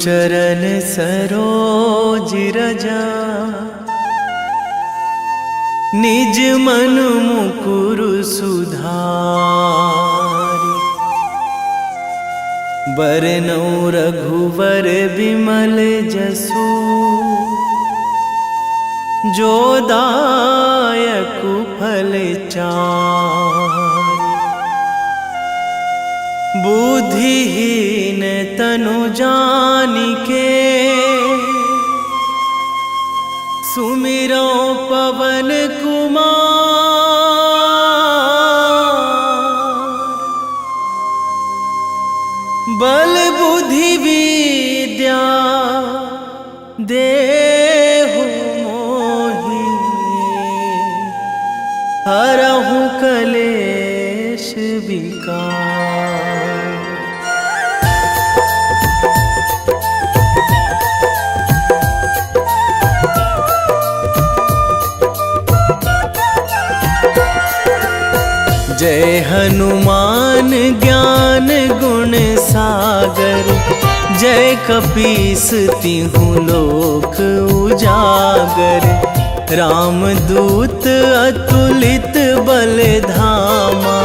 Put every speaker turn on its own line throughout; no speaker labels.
चरण सरोज रजा, निज मन मुकुर सुधारि। बरनउँ रघुवर बिमल जसु, जो दायकु फल चारि। बुद्धिहीन तनु जानिके, सुमिरो पवन कुमार। बल बुद्धि विद्या देहु मोहि, हरहु कलेश विकार। जय हनुमान ज्ञान गुण सागर, जय कपीस तिहुँ लोक उजागर। रामदूत अतुलित बल धामा,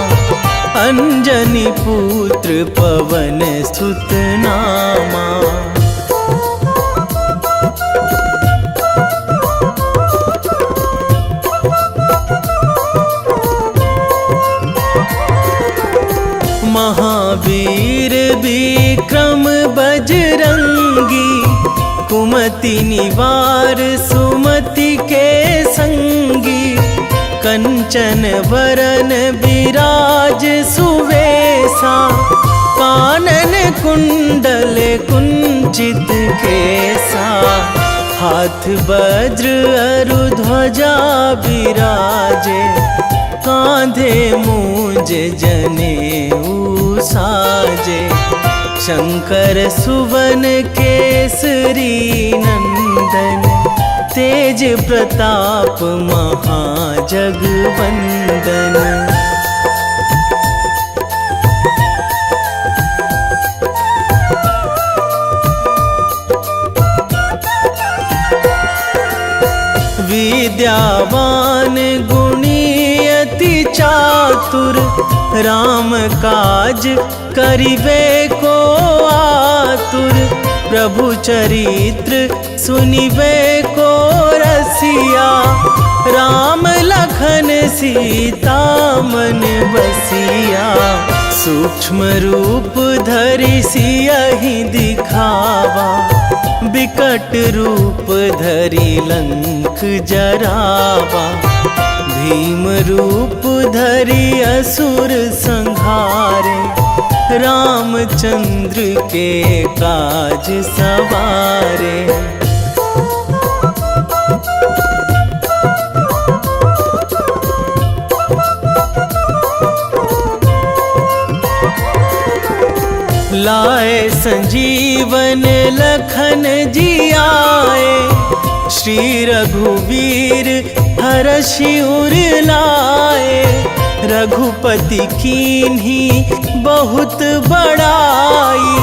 अंजनी पुत्र पवन सुत नामा। महावीर विक्रम बजरंगी, कुमति निवार सुमति के संगी। कंचन वरन विराज सुवेशा, कानन कुंडल कुंचित केसा। हाथ वज्र अरु ध्वजा बिराजे, कांधे मूंज जनेऊ साजे। शंकर सुवन केसरी नंदन, तेज प्रताप महाजगवंदन। विद्यावान गुणी अति चातुर, राम काज करिबे को आतुर। प्रभु चरित्र सुनिबे को रसिया, राम लखन सीता मन बसिया। सूक्ष्म रूप धरि सियहि दिखावा, बिकट रूप धरि लंक जरावा। भीम रूप धरि असुर संहारे, रामचंद्र के काज सवारे। लाए संजीवन लखन जियाए, श्री रघुवीर हरषि उर लाए। रघुपति कीन्ही बहुत बड़ाई,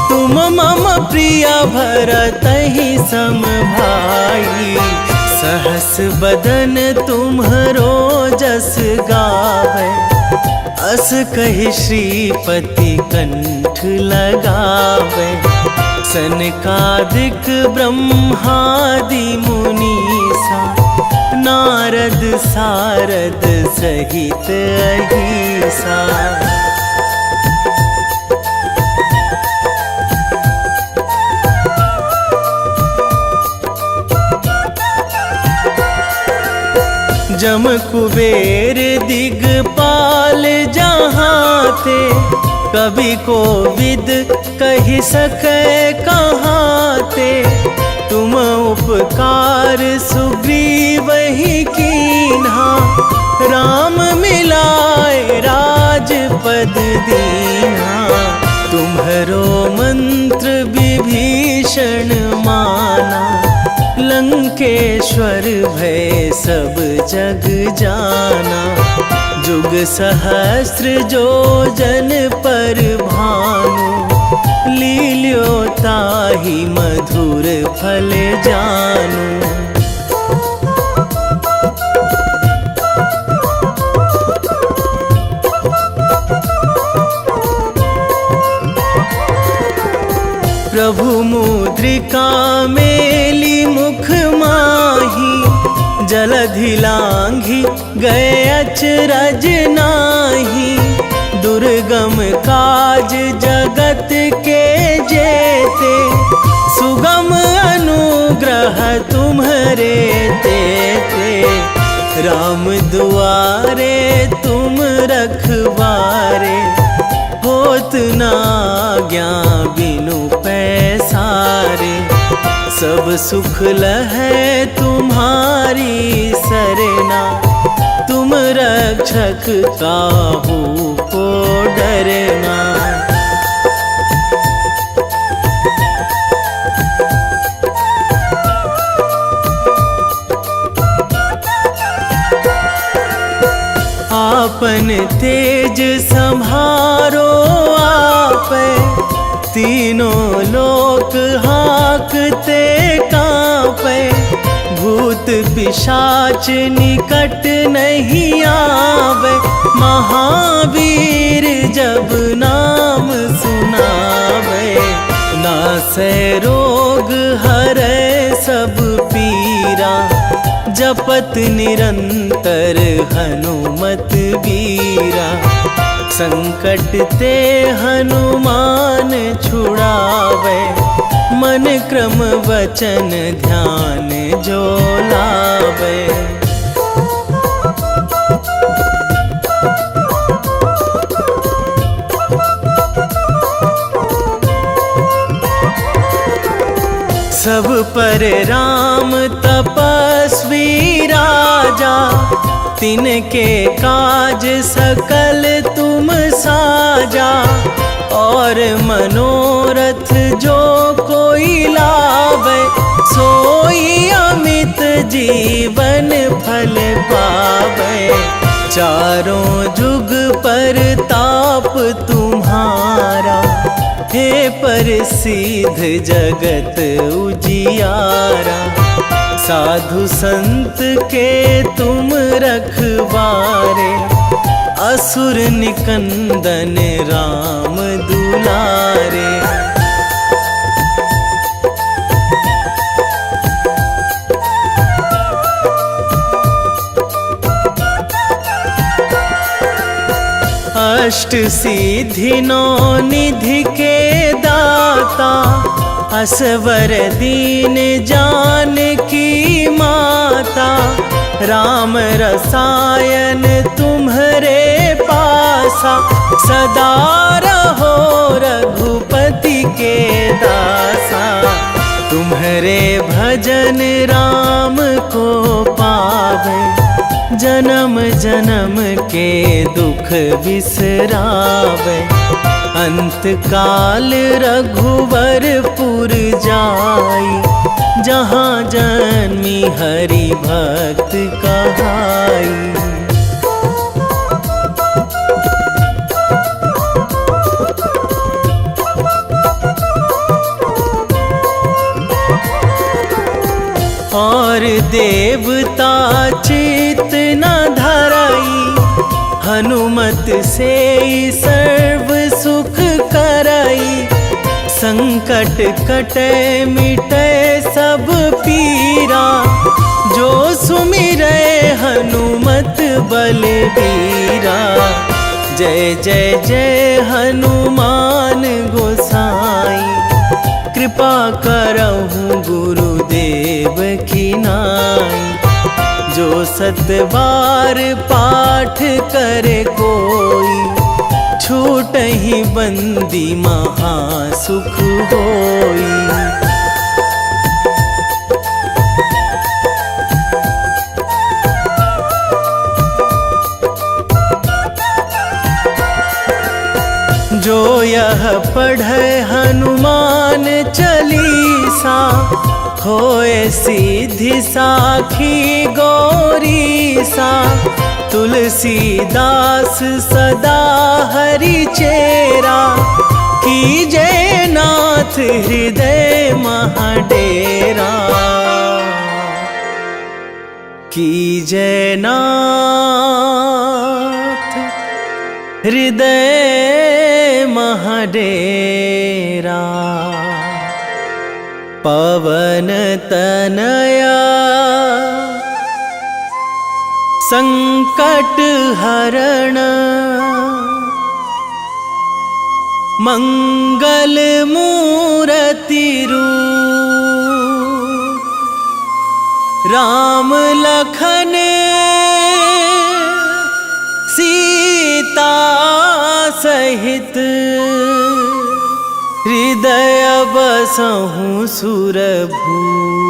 तुम मम प्रिय भरतहि सम भाई। सहस बदन तुम्हरो जस गावै, अस कहि श्रीपति कंठ लगावै। सनकादिक ब्रह्मादि मुनीसा, नारद सारद सहित अहिसा। जम कुबेर दिगपाल जहाँ थे, कवि कोविद कहि सकै कहाँ ते। तुम उपकार सुग्रीवहि कीन्हा, राम मिलाए राजपद दीन्हा। तुम्हरो मंत्र विभीषण माना, लंकेश्वर भय सब जग जाना। जुग सहस्र जो जन पर भानु, लील्यो ताहि मधुर फल जानू। प्रभु मुद्रिका मेली मुख माही, जलधि लांघी गए अचरज नाही। दुर्गम काज जगत के जेते, सुगम अनुग्रह तुम्हरे तेते। राम दुआरे तुम रखवारे, होत ना आज्ञा बिनु पैसारे। सब सुख लहै तुम्हारी सरना, तुम रक्षक काहू को डरना। आपन तेज संभारो आपै, तीनों लोक हाकते कांपै। भूत पिशाच निकट नहीं आवे, महावीर जब नाम सुनावे। नासै रोग हरै सब पीरा, जपत निरंतर हनुमत बीरा। संकट ते हनुमान छुड़ावे, मन क्रम वचन ध्यान जो लावे। सब पर राम तपस्वी राजा, तिनके काज सकल तुम साजा। और मनोरथ जो कोई लावे, सोई अमित जीवन फल पावे। चारों जुग पर ताप तुम्हारा, हे प्रसिद्ध जगत उजियारा। साधु संत के तुम रखवारे, असुर निकंदन राम दुलारे। अष्ट सिद्धि नौ निधि के दाता, असवर दीन जानकी माता। राम रसायन तुम्हरे पासा, सदा रहो रघुपति के दासा। तुम्हरे भजन राम को पावे, जन्म जन्म के दुख बिसरावे। अंत काल रघुवरपुर जाई, जहाँ जन्मी हरि भक्त कहाई। और देवता चित न धराई, हनुमत से सर्व सुख कराई। संकट कटे मिटे सब पीरा, जो सुमिरै हनुमत बलबीरा। जय जय जय हनुमान गोसाई, कृपा करहु गुरुदेव की नाई। जो सतबार पाठ करे कोई, छूटहि बंदी महासुख होई। जो यह पढ़े हनुमान चालीसा, होए सीधी साखी गौरी सा, तुलसीदास सदा हरि चेरा, कीजे नाथ हृदय महाडेरा, कीजे नाथ हृदय महाडेरा। पवन तनया संकट हरण, मंगल मूर्ति रूप, राम लखन सीता सहित, हृदय बसहु सुरभूप।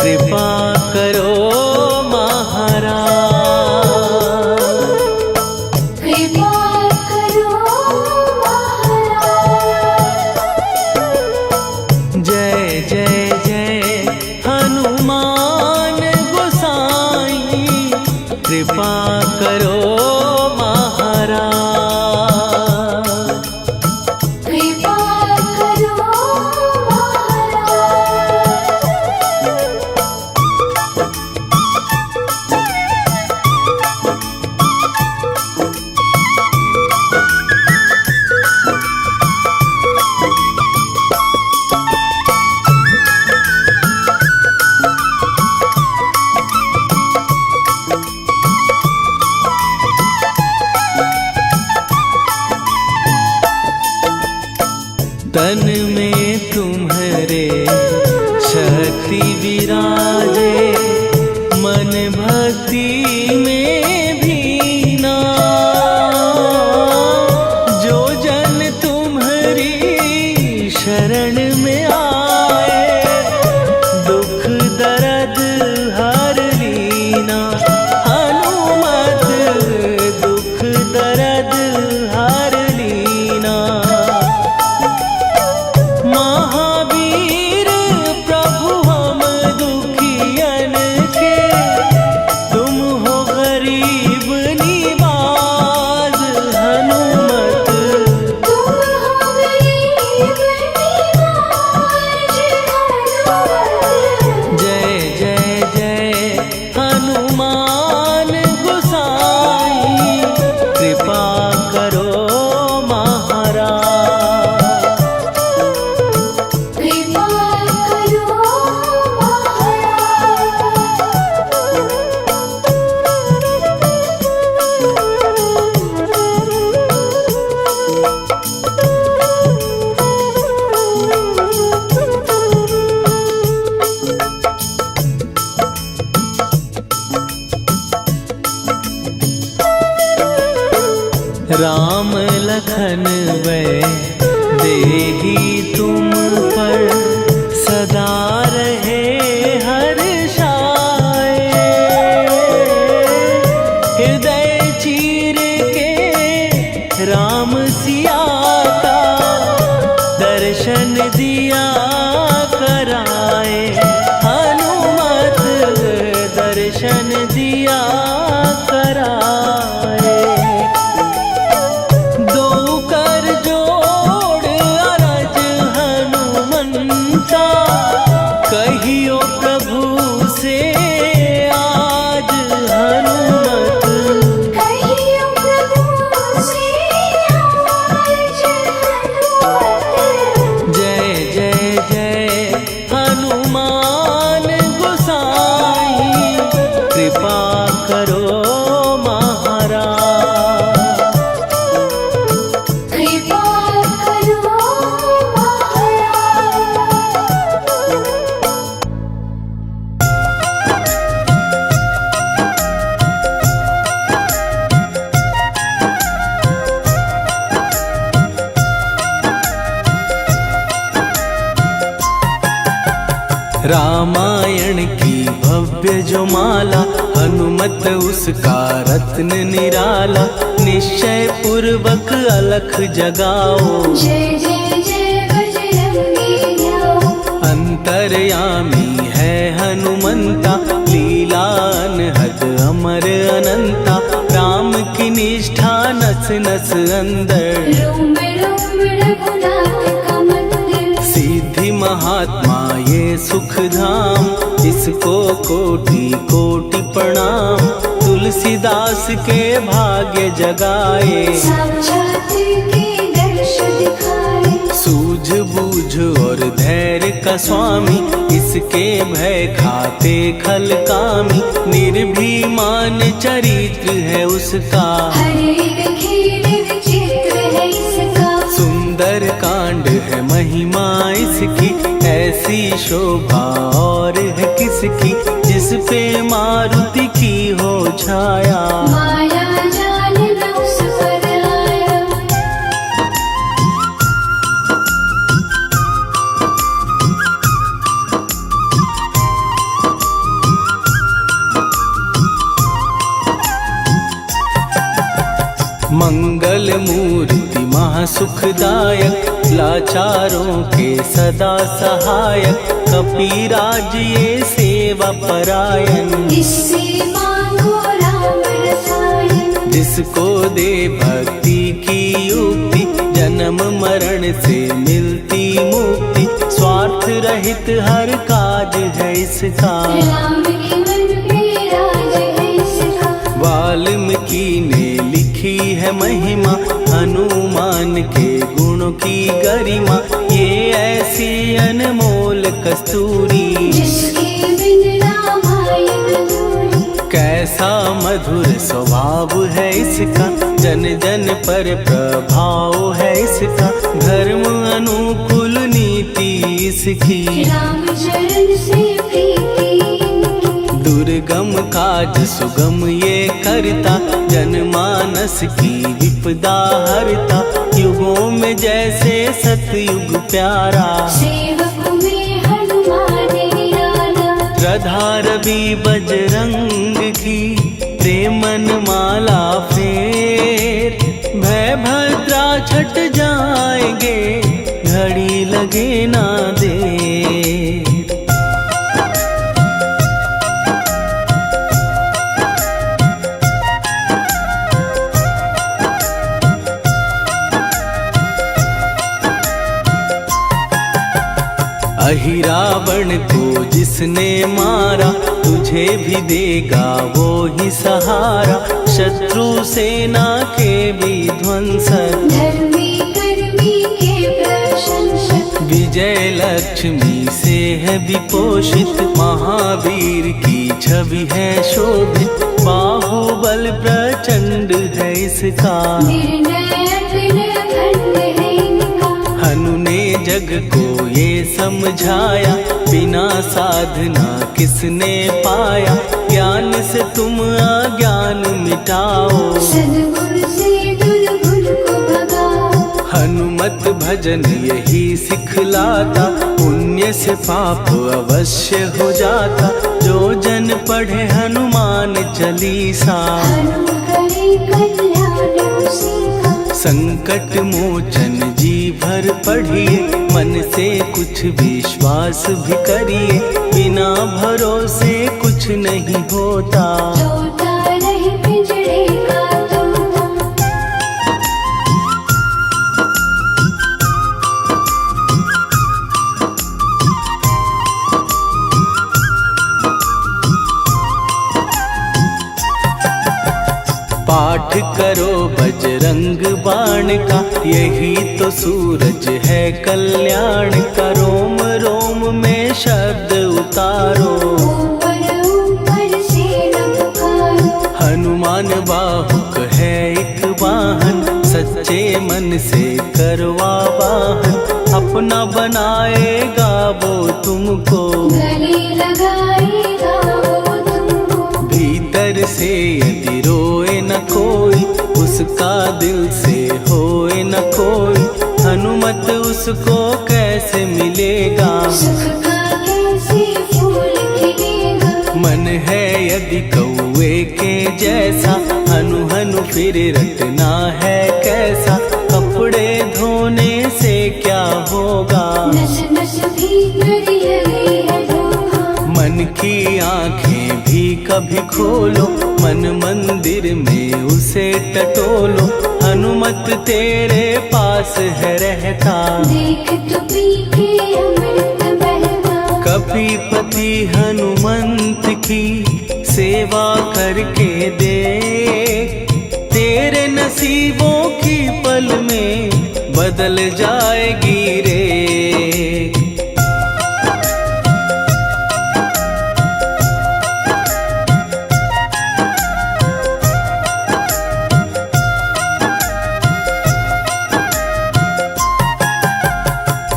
कृपा करो महाराज,
कृपा करो
तन में तुम्हारे शक्ति विराजे, मन भक्ति में भीना, जो जन तुम्हारी शरण में आए, दुख दर्द हर लीना। हनुमत दुख दर्द हर लीना, महावीर प्रभु हम दुखिया रामायण की भव्य जो माला, हनुमत उसका रत्न निराला। निश्चय पूर्वक अलख जगाओ,
जय जय जय बजरंगी ध्याओ।
अंतर्यामी है हनुमंता, लीला अनहद अमर अनंता। राम की निष्ठा नस नस अंदर,
रोम रोम रघुनाथ का मंदिर।
सिद्धि महात्मा ये सुख धाम, इसको कोटि कोटि प्रणाम। तुलसीदास के भाग्य जगाए,
साक्षात के दर्श दिखाए।
सूझ बूझ और धैर्य का स्वामी, इसके भय खाते खल कामी। निर्भीमान चरित्र है उसका,
हर एक खेल विचित्र है इसका।
सुंदर कांड है महिमा इसकी। ऐसी शोभा और है किसकी, जिस पे मारुति की हो छाया।
माया जाल न उस पर आया।
मंगल मूर्ति महासुखदायक, लाचारों के सदा सहायक। कपीराज ये सेवा परायण,
इससे मांगो राम रसायन।
जिसको दे भक्ति की युक्ति, जन्म मरण से मिलती मुक्ति। स्वार्थ रहित हर काज है इसका,
राम के मन पे राज है इसका।
वाल्मीकि ने लिखी है महिमा, हनुमान के गुणों की गरिमा। ये ऐसी अनमोल कस्तूरी,
जिसके बिन रामायण अधूरी।
कैसा मधुर स्वभाव है इसका, जन जन पर प्रभाव है इसका। धर्म अनुकूल नीति इसकी,
राम चरण से प्रीति इनकी।
दुर्गम काज सुगम ये करता, जनमानस की विपदा हरता। युगों में जैसे सतयुग प्यारा,
सेवक में हनुमान निराला।
श्रद्धा रवि बजरंग की, प्रेमन माला फेर। भय भद्रा छट जाएंगे, घड़ी लगे ना देर। अहिरावण को जिसने मारा, तुझे भी देगा वो ही सहारा। शत्रु सेना के विध्वंसक,
धर्मी कर्मी के प्रशंसक।
विजय लक्ष्मी से है विपोषित। महावीर की छवि है शोभित, बाहुबल प्रचंड है इसका।
निर्णय अखंड है इनका।
हनु ने जग को ये समझाया, बिना साधना किसने पाया। ज्ञान से तुम अज्ञान मिटाओ,
सद्गुण से दुर्गुण को भगाओ।
हनुमत भजन यही सिखलाता, पुण्य से पाप अवश्य हो जाता। जो जन पढ़े हनुमान चालीसा,
हनु करे कल्याण उसी का।
संकट मोचन जी भर पढ़िए, मन से कुछ विश्वास भी करिए। बिना भरोसे कुछ नहीं होता,
तोता रहे पिंजड़े का तोता।
पाठ करो बजरंग बाण का, यही तो सूरज है कल्याण का। रोम रोम में शब्द उतारो,
ऊपर ऊपर से न पुकारो।
हनुमान बाहुक है एक वाहन, सच्चे मन से करवा वाहन। अपना बनाएगा वो तुमको,
गले लगाएगा वो तुमको।
भीतर से यदि रोए न कोई, उसका दिल से होए न कोई। हनुमत उसको कैसे मिलेगा,
सुख का कैसे
कौए के जैसा, हनु हनु फिर रटना है कैसा, कपड़े धोने से क्या होगा,
नस नस भीतर यही है धोखा।
मन की आंखें भी कभी खोलो, मन मंदिर में उसे टटोलो, हनुमत तेरे पास है रहता,
देख तो पी के अमृत बहता।
कपीपति हनुमंत की सेवा करके देख, तेरे नसीबों की पल में बदल जाएगी रे।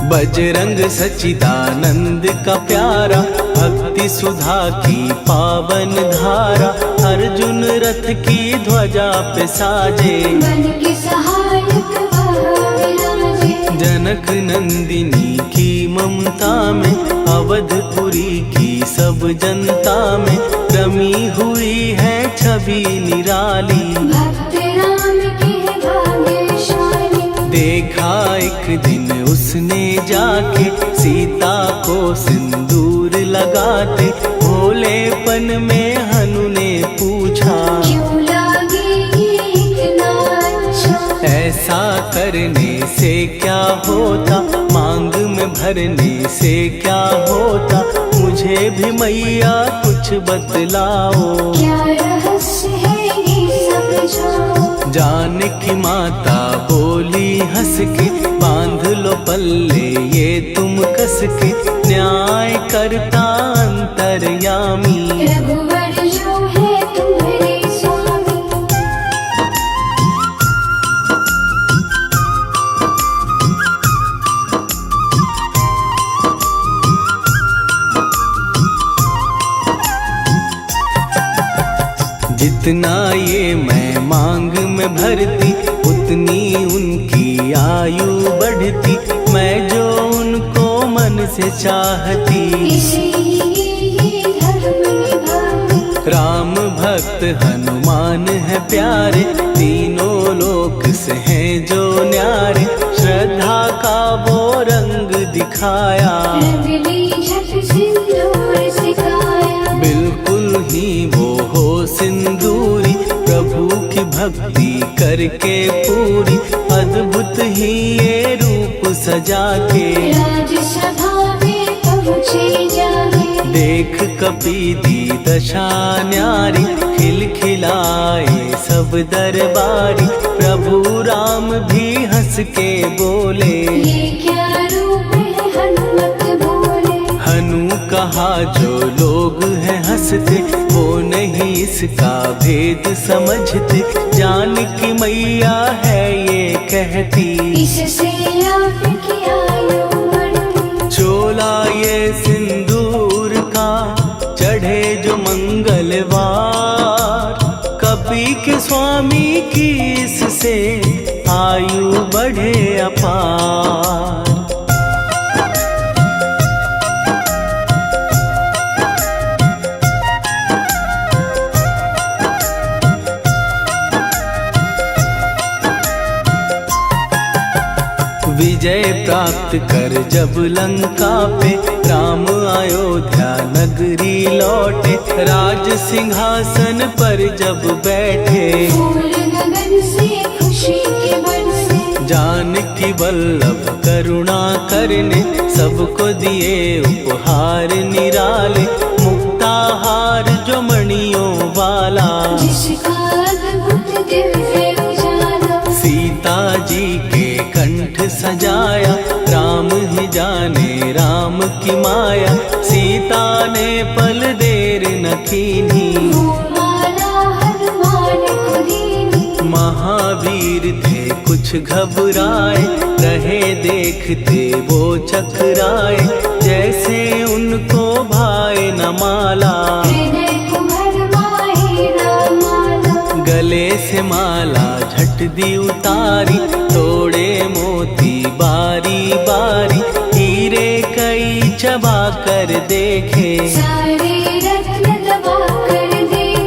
बजरंग सच्चिदानंद का प्यारा, भक्ति सुधा की पावन धारा, अर्जुन रथ की ध्वजा पे साजे,
बन के सहायक वह विराजे।
जनक नंदिनी की ममता में, अवधपुरी की सब जनता में, रमी हुई है छवि निराली,
भक्त राम के भाग्यशाली।
देखा एक दिन उसने जाके सीता को सिंदूर लगाते, भोलेपन में हनु ने पूछा,
क्यों लागे ये इतना अच्छा।
ऐसा करने से क्या होता, मांग में भरने से क्या होता, मुझे भी मैया कुछ बतलाओ,
क्या रहस्य है ये समझाओ।
जानकी माता बोली हंस के, बांध लो पल्ले ये तुम कस के, न्याय करता अंतर्यामी,
रघुवर जो है तुम्हारे स्वामी।
जितना ये मैं मांग में भरती, उतनी उनकी आयु बढ़ती, मैं जो उनको मन से चाहती,
इसीलिए धर्म निभाती।
राम भक्त हनुमान है प्यारे, तीनों लोक से हैं जो न्यारे, श्रद्धा का वो रंग दिखाया,
रंग ली झट सिंदूर सिखाया।
बिल्कुल ही वो हो सिंदूरी, प्रभु की भक्ति करके पूरी, अद्भुत ही ये रूप सजा के,
राजसभा में पहुँचे जाके।
देख कपी दी दशा न्यारी, खिलखिलाए सब दरबारी, प्रभु राम भी हंस के बोले,
ये क्या रूप है हनुमत बोले।
हनु कहा जो लोग हैं हंसते, वो नहीं इसका भेद समझते, जानकी मैया है ये कहती,
इससे आपकी आयु बढ़ती।
चोला ये सिंदूर का चढ़े जो मंगलवार, कपी के स्वामी की इससे आयु बढ़े अपार। विजय प्राप्त कर जब लंका पे, राम अयोध्या नगरी लौटे, राज सिंहासन पर जब बैठे,
फूल गगन से खुशी के बरसे।
जानकी वल्लभ करुणा करने, सबको दिए उपहार निराले, मुक्ताहार जो मणियों वाला,
जिसका अद्भुत दिव्य उजाला।
सीता जी के कंठ सजाया, राम ही जाने राम की माया, सीता ने पल देर न कीन्ही,
वो माला हनुमान को दीनी।
महावीर थे कुछ घबराए, रहे देखते वो चकराए, जैसे उनको भाए न माला,
हृदय को भरमाए रामाला।
गले से माला झट दी उतारी, तोड़े मोती बारी बारी, हीरे कई चबा कर देखे,
सारे रत्न दबा कर देखे।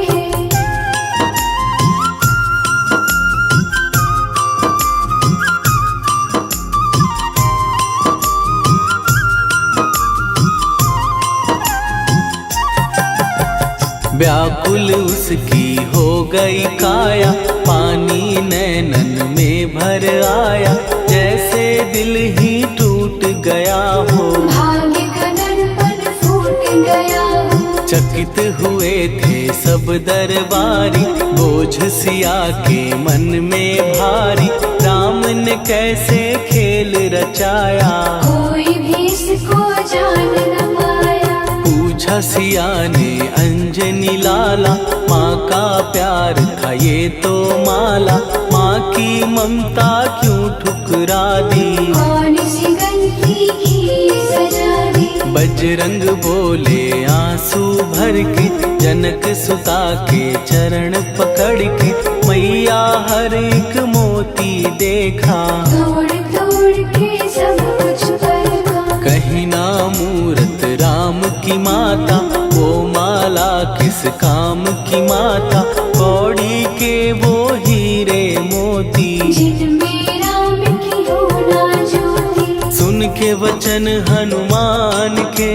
व्याकुल उसकी हो गई काया, पानी नैनन में भर आया, जैसे दिल ही टूट गया हो।
भाग्य का दर्पण फूट गया हो।
चकित हुए थे सब दरबारी, बोझ सिया के मन में भारी, राम ने कैसे खेल रचाया,
कोई भी इसको जान न पाया।
पूछा सिया ने अंजनी लाला, माँ का प्यार था ये तो माला, माँ की ममता क्यों ठुकरा दी,
कौन सी गलती की सजा दी।
बजरंग बोले आंसू भर के, जनक सुता के चरण पकड़ के, मैया हर एक मोती देखा,
तोड़ तोड़ के सब कुछ परखा।
कहीं ना मूरत राम की माता, वो माला किस काम की माता, कौड़ी के वो हीरे मोती,
जिनमें राम की हो ना ज्योति।
सुन के वचन हनुमान के,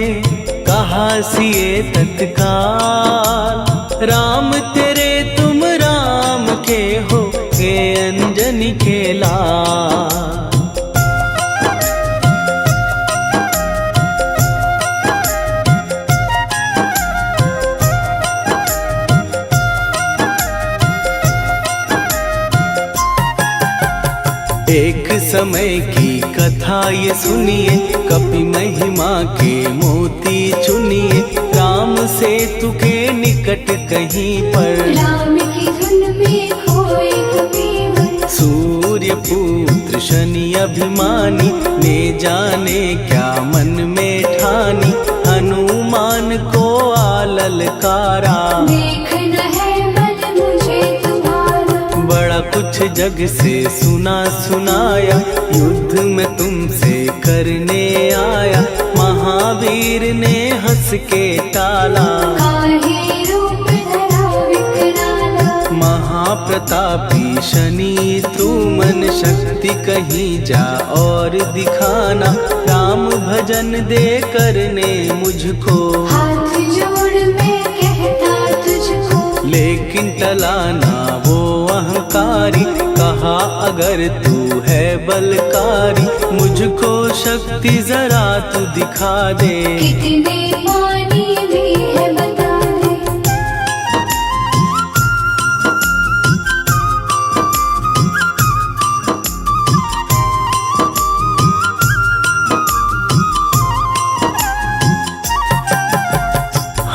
कहा सिए तत्काल, राम तेरे तुम राम के हो, हे अंजनी के लाल। एक समय की कथा ये सुनिए, कपि महिमा के मोती चुनिए, राम सेतु के निकट कहीं पर,
राम की धुन में खोए कबीर।
सूर्य पुत्र शनि अभिमानी, ने जाने क्या मन में ठानी, हनुमान को आललकारा,
देखना है बल मुझे तुम्हारा।
बड़ा कुछ जग से सुना सुनाया, युद्ध में तुमसे करने आया, महावीर ने हंस के टाला,
काहे रूप धरा विकराला।
महाप्रतापी शनि तू मन शक्ति कहीं जा और दिखाना, राम भजन दे करने मुझको,
हाथ जोड़ मैं कहता तुझको।
लेकिन टला ना वो अहंकारी, कहा अगर तू है बलकारी, मुझको शक्ति जरा तू दिखा दे,
कितने पानी भी है बता दे।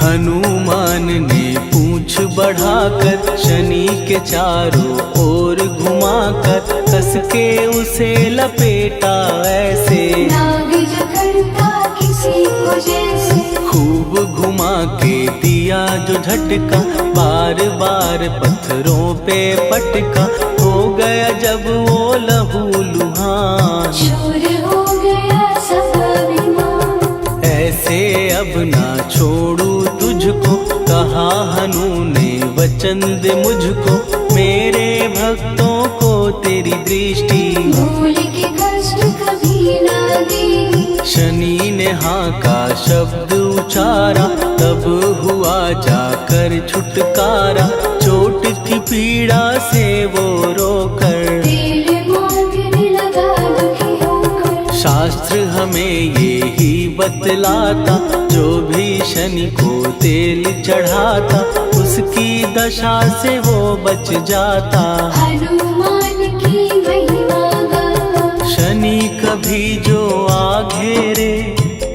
हनुमान ने पूंछ बढ़ाकर, शनि के चारों ओर घुमाकर, कस के उसे लपेटा ऐसे,
नाग जकड़ता किसी को जैसे।
खूब घुमा के दिया जो झटका, बार बार पत्थरों पे पटका, हो गया जब वो लहू लुहान,
शूर हो गया सब अभिमान।
ऐसे अब ना छोड़ू तुझको, कहा हनु ने वचन दे मुझको, मेरे भक्तों को तेरी दृष्टि,
भूल के कष्ट कभी ना दी।
शनि ने हाँ का शब्द उचारा, तब हुआ जाकर छुटकारा, चोट की पीड़ा से वो रोकर,
तेल मांगने लगा दुखी होकर।
शास्त्र हमें ये ही बतलाता, जो भी शनि को तेल चढ़ाता, उसकी दशा से वो बच जाता,
हनुमान की महिमा गाता।
शनि कभी जो आ घेरे,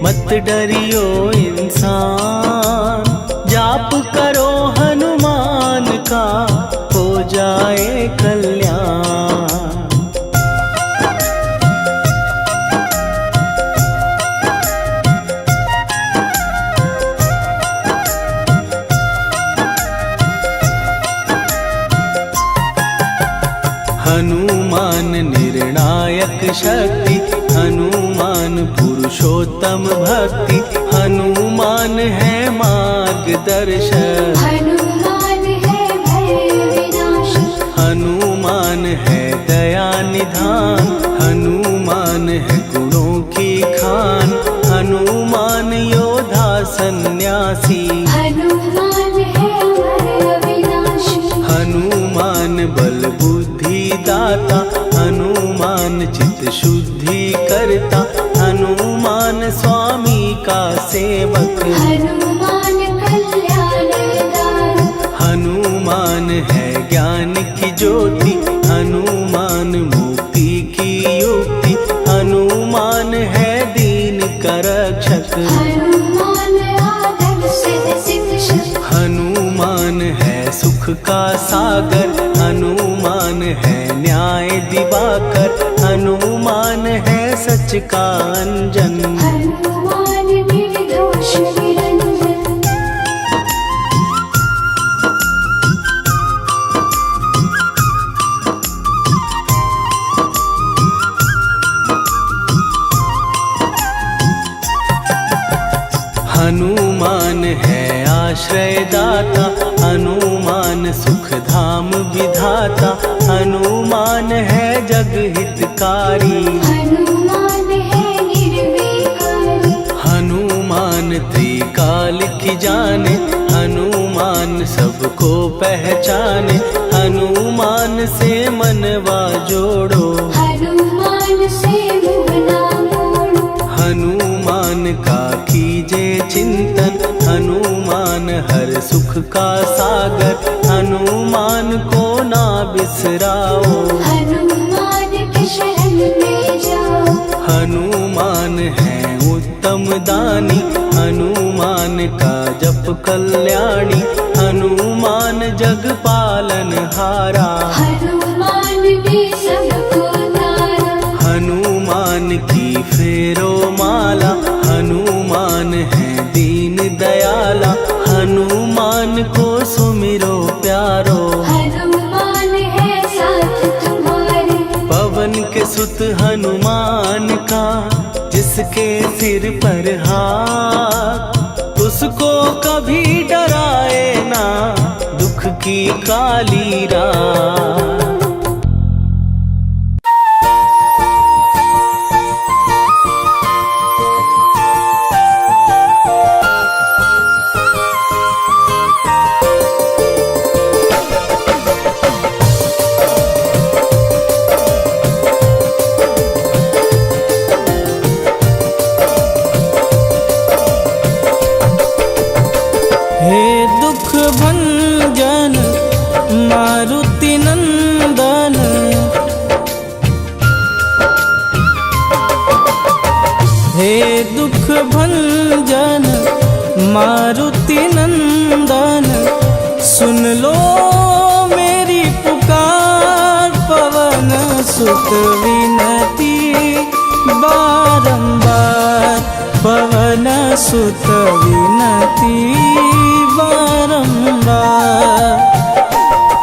मत डरियो इंसान, जाप करो हनुमान का, हो जाए कल्याण। हनुमान निर्णायक शक्ति, हनुमान पुरुषोत्तम भक्ति, हनुमान है मार्गदर्शक,
हनुमान है भय विनाशक।
हनुमान है दया निधान, हनुमान है गुणों की खान, हनुमान योधा सन सन्यासी।
हनुमान है अमर अविनाशी।
हनुमान बल बुद्धि दाता, हनुमान चित शुद्धि करता, हनुमान स्वामी का सेवक।
हनुमान कल्याण दाता।
हनुमान है ज्ञान की ज्योति, हनुमान मुक्ति की युक्ति, हनुमान है दीन का रक्षक।
हनुमान आदर सिद्ध शिक्षक।
हनुमान है सुख का सागर, हनुमान है न्याय दिवाकर, हनुमान है सच का अंजन।
हनुमान निर्दोष निरंजन।
हनुमान है आश्रय दाता, हनुमान सुख धाम विधाता, हनुमान है जग हितकारी।
हनुमान है निर्विकारी।
हनुमान त्रिकाल की जाने, हनुमान सबको पहचाने, हनुमान से मनवा जोड़ो।
हनुमान से मुँह ना मोड़ो।
हनुमान का कीजे चिंतन, हनुमान हर सुख का सागर, हनुमान को ना बिसराओ।
हनुमान के शरण में जाओ।
हनुमान है उत्तम दानी, हनुमान का जप कल्याणी, हनुमान जग पालन हारा।
हनुमान ने सबको तारा।
हनुमान की फेरो माला, हनुमान है दीन दयाला, हनुमान को सुमिरो प्यारो।
हनुमान है साथ तुम्हारे।
पवन के सुत हनुमान का, जिसके सिर पर हाथ, उसको कभी डराए ना दुख की काली रात। हे दुख भंजन मारुति नंदन, हे दुख भंजन मारुति नंदन, सुन लो मेरी पुकार, पवन सुत विनती बारंबार, पवन सुत विनती बारंबार।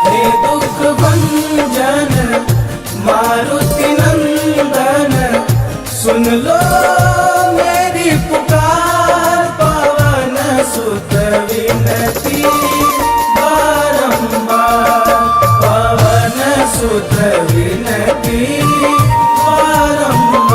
हे दुख भंजन मारुति नंदन, सुन लो मेरी पुकार, पवन सुत विनती बारंबार, पवन सुत विनती बारंबार।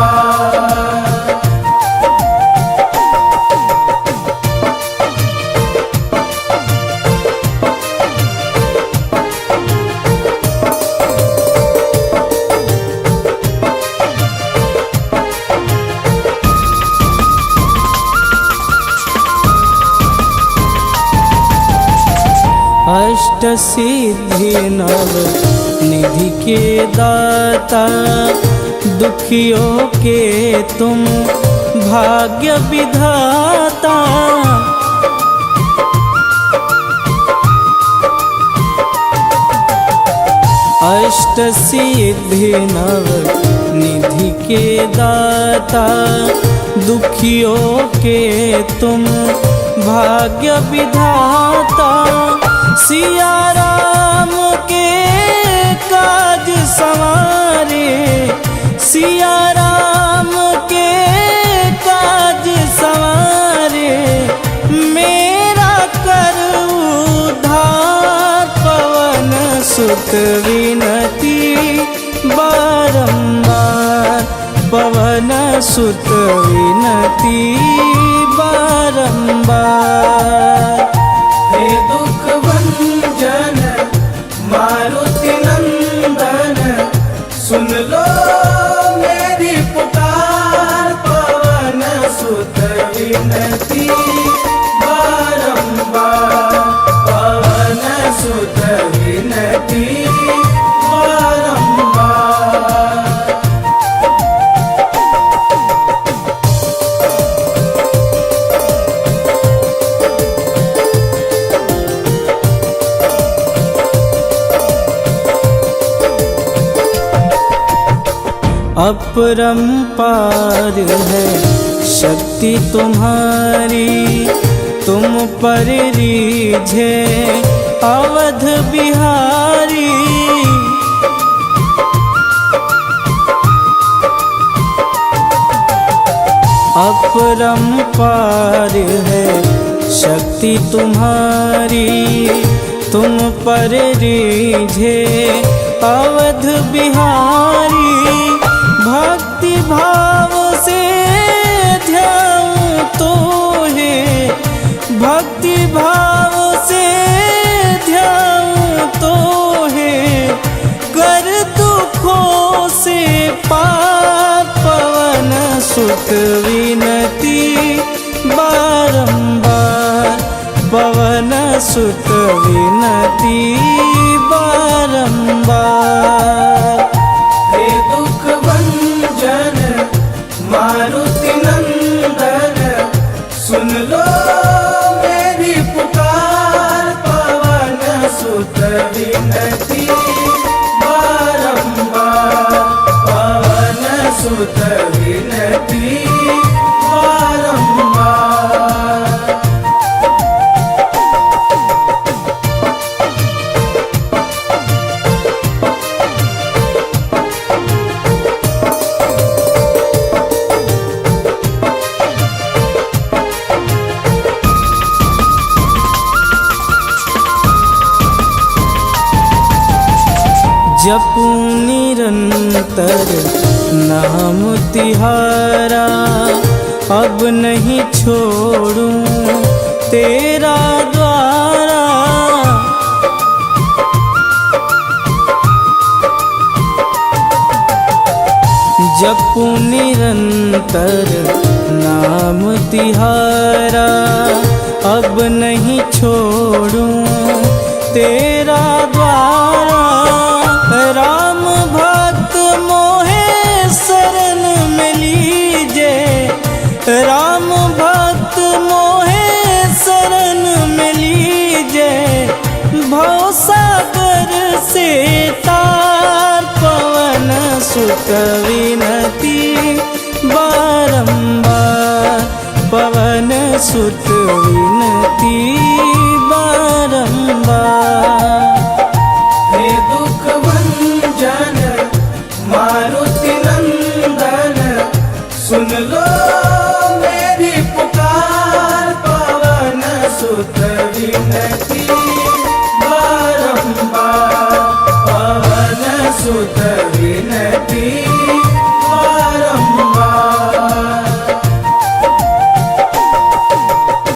अष्ट सिद्धि नव निधि के दाता, दुखियों के तुम भाग्य विधाता। अष्ट सिद्धि नव निधि के दाता, दुखियों के तुम भाग्य विधाता। सिया राम के काज सवारे, सिया राम के काज सवारे, मेरा कर उद्धार, पवन सुत विनती बारंबार, पवन सुत विनती बारंबार। हे दुख भंजन मारुति नंदन, सुन लो मेरी पुकार, पवन सुत विनती बारंबार, पवन सुत विनती बारंबार। अपरंपार है शक्ति तुम्हारी, तुम पर रीझे अवध बिहारी। अपरंपार है शक्ति तुम्हारी, तुम पर रीझे अवध बिहारी। भक्ति भाव से ध्याऊं तो है, भक्ति भाव से ध्याऊं तो है, कर दुखों से पार, पवन सुत विनती बारंबार, पवन सुत विनती बारंबार। हे दुख भंजन मारुति नंदन, सुन लो मेरी पुकार, पवन सुत विनती बारंबार, पवन सुत विनती बारंबार। जपूं निरंतर नाम तिहारा, अब नहीं छोड़ूं तेरा द्वारा। जपूं निरंतर नाम तिहारा, अब नहीं छोड़ूं तेरा द्वारा। राम भक्त मोहे शरण में लीजे, राम भक्त मोहे शरण में लीजे, भवसागर से तार, पवन सुत विनती बारंबार, पवन सुत विनती बारंबार। हे दुख भंजन मारुति नंदन, सुन लो मेरी पुकार, पवन सुत विनती बारंबार, पवन सुत विनती